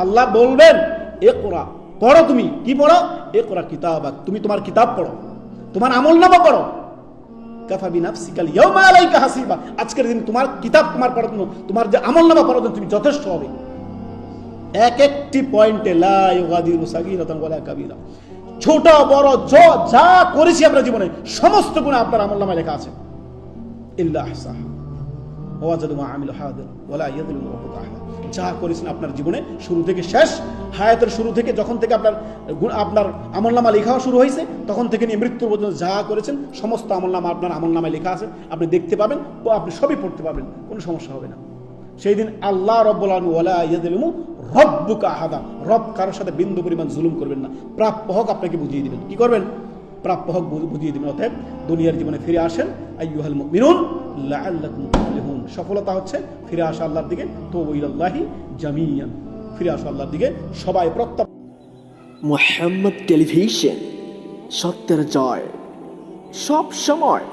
আল্লাহ বলবেন ইকরা, পড়ো। তুমি কি পড়ো? ইকরা কিতাবাক, তুমি তোমার কিতাব পড়ো, তোমার আমলনামা পড়ো। কাফা বিনাফসিকাল ইয়াওমা আলাইকা হাসিবা, আজকের দিন তোমার কিতাব, তোমার পড়ার জন্য, তোমার যে আমলনামা পড়ার জন্য তুমি যথেষ্ট হবে। এক একটি পয়েন্টে লা ইউগাদিরু সাগীরাতান ওয়ালা কাবীরা, ছোট বড় যা করেছি আপনার জীবনে সমস্ত গুনাহ আপনার আমলনামায় লেখা আছে। ইল্লা আহসাহা ওয়াজাদু মা আমিলু হাদির ওয়ালা ইয়াযলিমু রাব্বুকা আহাদা, যা করেছেন আপনার জীবনে শুরু থেকে শেষ, হায়াতের শুরু থেকে, যখন থেকে আপনার আমলনামা লেখা শুরু হয়েছে তখন থেকে নিয়ে মৃত্যু পর্যন্ত যা করেছেন সমস্ত আমলনামা আপনার আমলনামায় লেখা আছে। আপনি দেখতে পাবেন, আপনি সবই পড়তে পাবেন, কোনো সমস্যা হবে না। সেই দিন আল্লাহ রাব্বুল আলামিন ওয়ালা ইয়াযলিমু রাব্বুকা আহাদা, রব কারোর সাথে বিন্দু পরিমাণ জুলুম করবেন না। প্রাপ্য হক আপনাকে বুঝিয়ে দিবেন। কি করবেন? প্রাপ্য হক বুঝিয়ে দিবেন। অতএব দুনিয়ার জীবনে ফিরে আসেন, আইয়ুহাল মুমিনুন লাআল্লাকুম তুফলিহুন। সফলতা হচ্ছে ফিরে আসা আল্লাহর দিকে, তুবু ইলাল্লাহি জামিয়ান, ফিরে আসা আল্লাহর দিকে সবাই প্রত্যক্ষ। মুহাম্মদ টেলিভিশন, সত্যের জয় সব সময়।